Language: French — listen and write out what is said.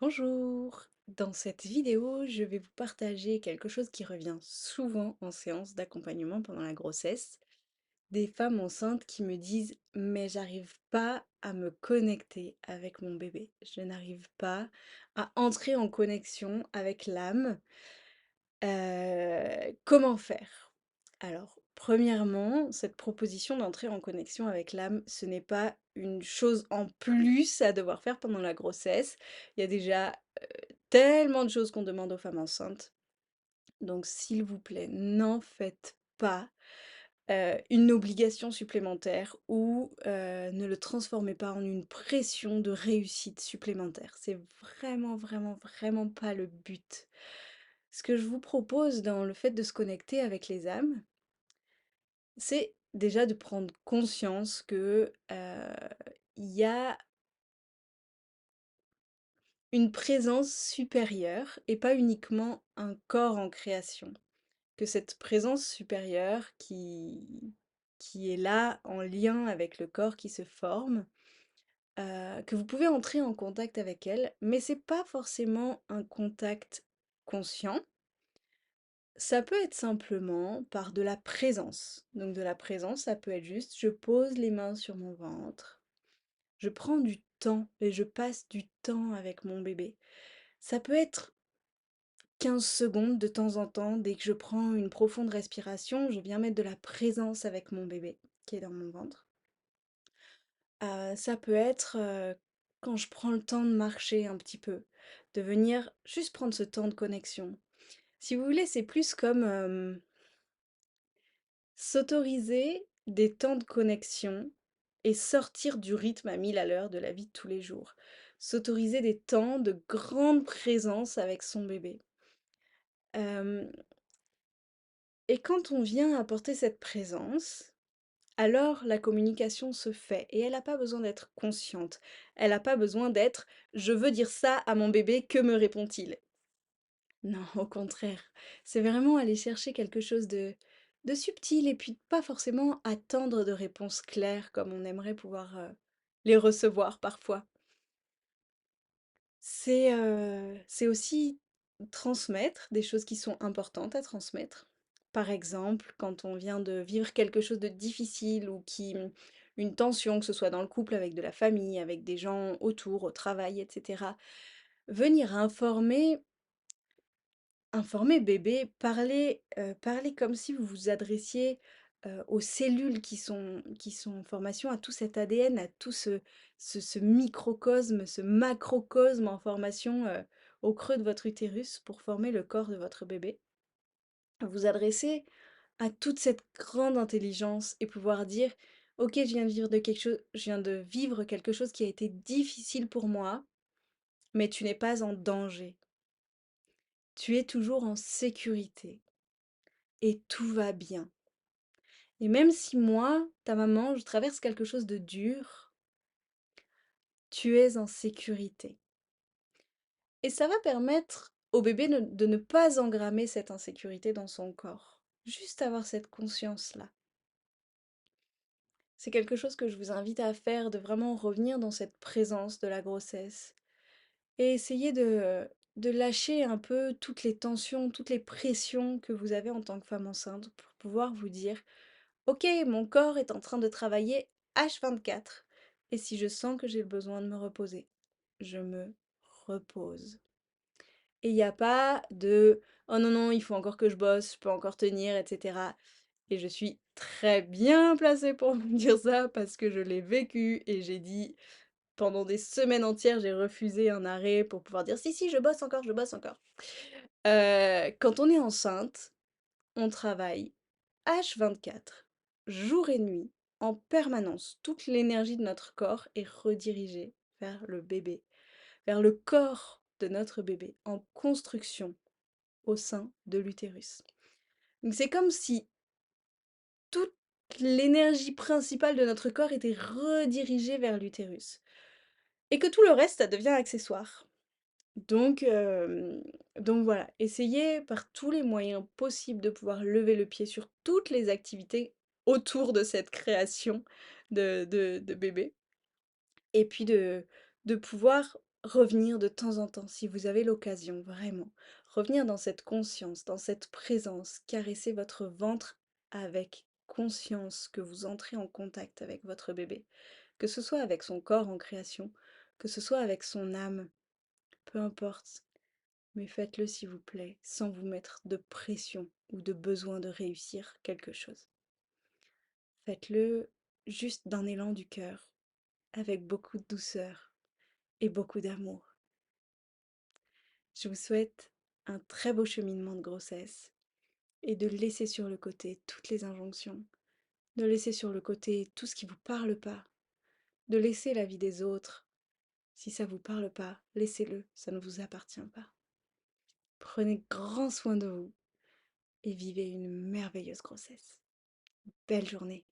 Bonjour! Dans cette vidéo, je vais vous partager quelque chose qui revient souvent en séance d'accompagnement pendant la grossesse. Des femmes enceintes qui me disent: «Mais j'arrive pas à me connecter avec mon bébé. Je n'arrive pas à entrer en connexion avec l'âme. Comment faire?» Alors, premièrement, cette proposition d'entrer en connexion avec l'âme, ce n'est pas une chose en plus à devoir faire pendant la grossesse. Il y a déjà tellement de choses qu'on demande aux femmes enceintes. Donc, s'il vous plaît, n'en faites pas une obligation supplémentaire ou ne le transformez pas en une pression de réussite supplémentaire. C'est vraiment, vraiment, vraiment pas le but. Ce que je vous propose dans le fait de se connecter avec les âmes, c'est déjà de prendre conscience que il y a une présence supérieure et pas uniquement un corps en création. Que cette présence supérieure qui est là en lien avec le corps qui se forme, que vous pouvez entrer en contact avec elle, mais c'est pas forcément un contact conscient. Ça peut être simplement par de la présence. Donc de la présence, ça peut être juste, je pose les mains sur mon ventre, je prends du temps et je passe du temps avec mon bébé. Ça peut être 15 secondes de temps en temps, dès que je prends une profonde respiration, je viens mettre de la présence avec mon bébé qui est dans mon ventre. Ça peut être quand je prends le temps de marcher un petit peu, de venir juste prendre ce temps de connexion. Si vous voulez, c'est plus comme s'autoriser des temps de connexion et sortir du rythme à 1000 à l'heure de la vie de tous les jours. S'autoriser des temps de grande présence avec son bébé. Euh, et quand on vient apporter cette présence, alors la communication se fait et elle n'a pas besoin d'être consciente. Elle n'a pas besoin d'être «je veux dire ça à mon bébé, que me répond-il?» Non, au contraire. C'est vraiment aller chercher quelque chose de subtil et puis pas forcément attendre de réponses claires comme on aimerait pouvoir les recevoir parfois. C'est aussi transmettre des choses qui sont importantes à transmettre. Par exemple, quand on vient de vivre quelque chose de difficile ou une tension, que ce soit dans le couple, avec de la famille, avec des gens autour, au travail, etc. Venir informer bébé, parler comme si vous vous adressiez aux cellules qui sont en formation, à tout cet ADN, à tout ce microcosme, ce macrocosme en formation au creux de votre utérus pour former le corps de votre bébé. Vous adresser à toute cette grande intelligence et pouvoir dire, ok, je viens de vivre quelque chose qui a été difficile pour moi, mais tu n'es pas en danger. Tu es toujours en sécurité et tout va bien. Et même si moi, ta maman, je traverse quelque chose de dur, tu es en sécurité. Et ça va permettre au bébé de ne pas engrammer cette insécurité dans son corps. Juste avoir cette conscience-là. C'est quelque chose que je vous invite à faire, de vraiment revenir dans cette présence de la grossesse. Et essayer de lâcher un peu toutes les tensions, toutes les pressions que vous avez en tant que femme enceinte pour pouvoir vous dire: OK, mon corps est en train de travailler H24. Et si je sens que j'ai besoin de me reposer, je me repose. Et il n'y a pas de oh non, non, il faut encore que je bosse, je peux encore tenir, etc. Et je suis très bien placée pour vous dire ça parce que je l'ai vécu et j'ai dit pendant des semaines entières, j'ai refusé un arrêt pour pouvoir dire si, si, je bosse encore, je bosse encore. Quand on est enceinte, on travaille H24, jour et nuit, en permanence. Toute l'énergie de notre corps est redirigée vers le bébé, vers le corps de notre bébé, en construction au sein de l'utérus. Donc c'est comme si toute l'énergie principale de notre corps était redirigée vers l'utérus. Et que tout le reste, ça devient accessoire. Donc, donc voilà, essayez par tous les moyens possibles de pouvoir lever le pied sur toutes les activités autour de cette création de bébé. Et puis de pouvoir revenir de temps en temps, si vous avez l'occasion, vraiment, revenir dans cette conscience, dans cette présence, caresser votre ventre avec conscience que vous entrez en contact avec votre bébé, que ce soit avec son corps en création, que ce soit avec son âme, peu importe, mais faites-le s'il vous plaît, sans vous mettre de pression ou de besoin de réussir quelque chose. Faites-le juste d'un élan du cœur, avec beaucoup de douceur et beaucoup d'amour. Je vous souhaite un très beau cheminement de grossesse et de laisser sur le côté toutes les injonctions, de laisser sur le côté tout ce qui ne vous parle pas, de laisser la vie des autres. Si ça ne vous parle pas, laissez-le, ça ne vous appartient pas. Prenez grand soin de vous et vivez une merveilleuse grossesse. Belle journée.